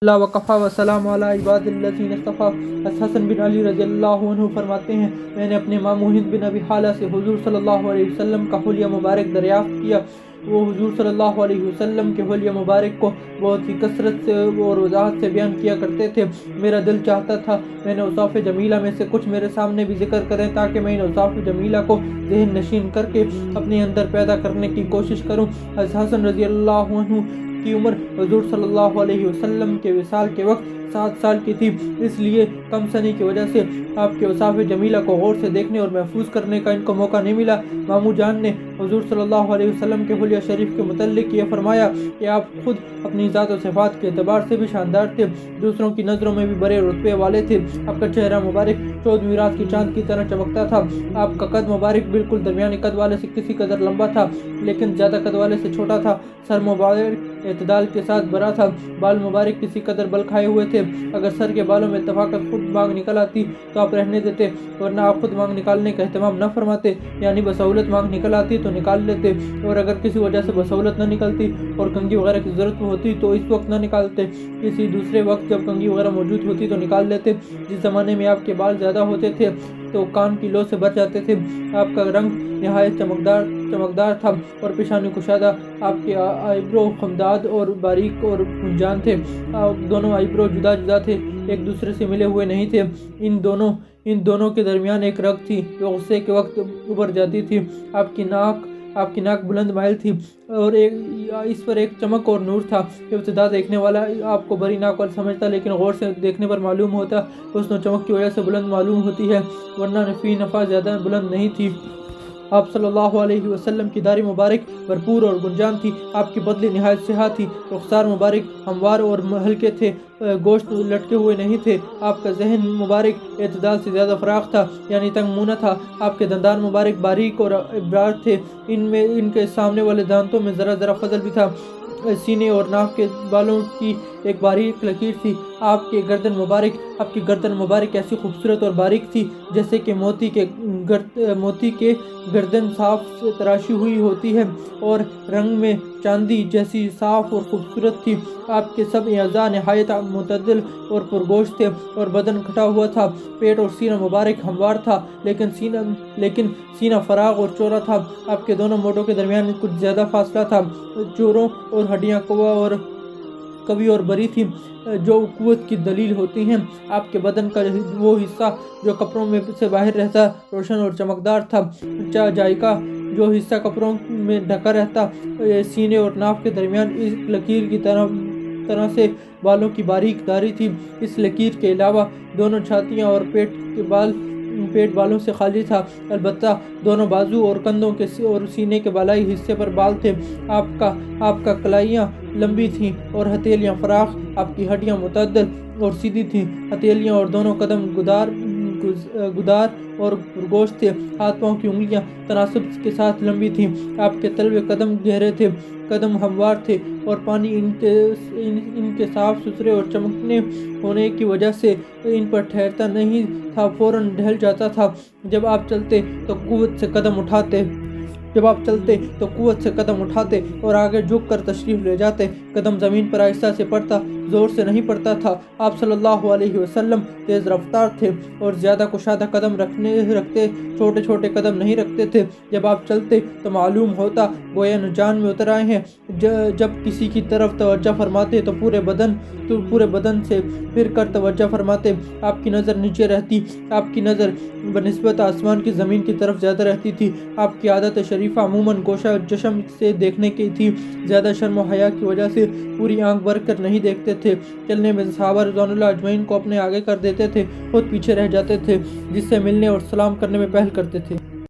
اللہ وقفا وسلام علی عباد الذین اصطفیٰ۔ حسن بن علی رضی اللہ عنہ فرماتے ہیں، میں نے اپنے ماموں ہند بن ابی حالہ سے حضور صلی اللہ علیہ وسلم کا حلیہ مبارک دریافت کیا۔ وہ حضور صلی اللہ علیہ وسلم کے حلیہ مبارک کو بہت ہی کثرت سے اور وضاحت سے بیان کیا کرتے تھے۔ میرا دل چاہتا تھا میں نے اوصاف جمیلہ میں سے کچھ میرے سامنے بھی ذکر کریں تاکہ میں ان اوصاف جمیلہ کو ذہن نشین کر کے اپنے اندر پیدا کرنے کی کوشش کروں۔ حسن رضی اللہ عنہ کی عمر حضور صلی اللہ علیہ وسلم کے وصال کے وقت 7 سال کی تھی، اس لیے کم سنی کی وجہ سے آپ کے اوصاف جمیلہ کو غور سے دیکھنے اور محفوظ کرنے کا ان کو موقع نہیں ملا۔ ماموں جان نے حضور صلی اللہ علیہ وسلم کے حلیہ شریف کے متعلق یہ فرمایا کہ آپ خود اپنی ذات و صفات کے اعتبار سے بھی شاندار تھے، دوسروں کی نظروں میں بھی بڑے رتبے والے تھے۔ آپ کا چہرہ مبارک 14ویں رات کی چاند کی طرح چمکتا تھا۔ آپ کا قد مبارک بالکل درمیانی قد والے سے کسی قدر لمبا تھا لیکن زیادہ قد والے سے چھوٹا تھا۔ سر مبارک اعتدال کے ساتھ بڑا تھا، بال مبارک کسی قدر بل کھائے ہوئے تھے۔ اگر سر کے بالوں میں اتفاقت خود مانگ نکل آتی تو آپ رہنے دیتے، ورنہ آپ خود مانگ نکالنے کا اہتمام نہ فرماتے، یعنی بسہولت مانگ نکل آتی تو نکال لیتے، اور اگر کسی وجہ سے بسہولت نہ نکلتی اور کنگھی وغیرہ کی ضرورت ہوتی تو اس وقت نہ نکالتے، کسی دوسرے وقت جب کنگھی وغیرہ موجود ہوتی تو نکال لیتے۔ جس زمانے میں آپ کے بال زیادہ ہوتے تھے تو کان کی لو سے بچ جاتے تھے۔ آپ کا رنگ نہایت چمکدار تھا اور پیشانی کشادہ۔ آپ کے آئیبرو خمداد اور باریک اور گنجان تھے۔ دونوں آئیبرو جدا جدا تھے، ایک دوسرے سے ملے ہوئے نہیں تھے۔ ان دونوں کے درمیان ایک رگ تھی جو غصے کے وقت ابھر جاتی تھی۔ آپ کی ناک بلند مائل تھی اور اس پر ایک چمک اور نور تھا۔ ابتدا دیکھنے والا آپ کو بری ناک والا سمجھتا، لیکن غور سے دیکھنے پر معلوم ہوتا حسن و چمک کی وجہ سے بلند معلوم ہوتی ہے، ورنہ فی نفع زیادہ بلند نہیں تھی۔ آپ صلی اللہ علیہ وسلم کی داڑھی مبارک بھرپور اور گنجان تھی۔ آپ کی بدلی نہایت سیاہ تھی، رخسار مبارک ہموار اور ہلکے تھے، گوشت لٹکے ہوئے نہیں تھے۔ آپ کا ذہن مبارک اعتدال سے زیادہ فراخ تھا، یعنی تنگ منہ نہ تھا۔ آپ کے دندان مبارک باریک اور ابرار تھے، ان کے سامنے والے دانتوں میں ذرا ذرا فضل بھی تھا۔ سینے اور ناف کے بالوں کی ایک باریک لکیر تھی۔ آپ کی گردن مبارک ایسی خوبصورت اور باریک تھی جیسے کہ موتی کے گردن صاف سے تراشی ہوئی ہوتی ہے، اور رنگ میں چاندی جیسی صاف اور خوبصورت تھی۔ آپ کے سب اعضاء نہایت معتدل اور پرگوشت تھے اور بدن کھٹا ہوا تھا۔ پیٹ اور سینہ مبارک ہموار تھا لیکن سینہ فراغ اور چوڑا تھا۔ آپ کے دونوں موڈوں کے درمیان کچھ زیادہ فاصلہ تھا۔ جوڑوں اور ہڈیاں قوی اور بری تھیں جو قوت کی دلیل ہوتی ہیں۔ آپ کے بدن کا وہ حصہ جو کپڑوں میں سے باہر رہتا روشن اور چمکدار تھا، جائکا جو حصہ کپڑوں میں ڈھکا رہتا سینے اور ناف کے درمیان ایک لکیر کی طرح سے بالوں کی باریک داڑھی تھی۔ اس لکیر کے علاوہ دونوں چھاتیاں اور پیٹ بالوں سے خالی تھا، البتہ دونوں بازو اور کندھوں کے اور سینے کے بالائی حصے پر بال تھے۔ آپ کا کلائیاں لمبی تھیں اور ہتھیلیاں فراخ۔ آپ کی ہڈیاں معتدل اور سیدھی تھیں، ہتھیلیاں اور دونوں قدم گدار اور پرگوشت تھے۔ ہاتھ پاؤں کی انگلیاں تناسب کے ساتھ لمبی تھیں۔ آپ کے تلوے قدم گہرے تھے، قدم ہموار تھے اور پانی ان کے صاف ستھرے اور چمکنے ہونے کی وجہ سے ان پر ٹھہرتا نہیں تھا، فوراً ڈھل جاتا تھا۔ جب آپ چلتے تو قوت سے قدم اٹھاتے اور آگے جھک کر تشریف لے جاتے، قدم زمین پر آہستہ سے پڑتا، زور سے نہیں پڑتا تھا۔ آپ صلی اللہ علیہ وسلم تیز رفتار تھے اور زیادہ کشادہ قدم رکھتے، چھوٹے چھوٹے قدم نہیں رکھتے تھے۔ جب آپ چلتے تو معلوم ہوتا گویا جان میں اتر آئے ہیں۔ جب کسی کی طرف توجہ فرماتے تو پورے بدن سے پھر کر توجہ فرماتے۔ آپ کی نظر نیچے رہتی، آپ کی نظر بنسبت آسمان کی زمین کی طرف زیادہ رہتی تھی۔ آپ کی عادت شریفہ عموماً گوشہ چشم سے دیکھنے کی تھی، زیادہ شرم و حیا کی وجہ سے پوری آنکھ بھر کر نہیں دیکھتے تھے۔ چلنے میں صحابہ رضوان اللہ اجمعین کو اپنے آگے کر دیتے تھے، خود پیچھے رہ جاتے تھے، جس سے ملنے اور سلام کرنے میں پہل کرتے تھے۔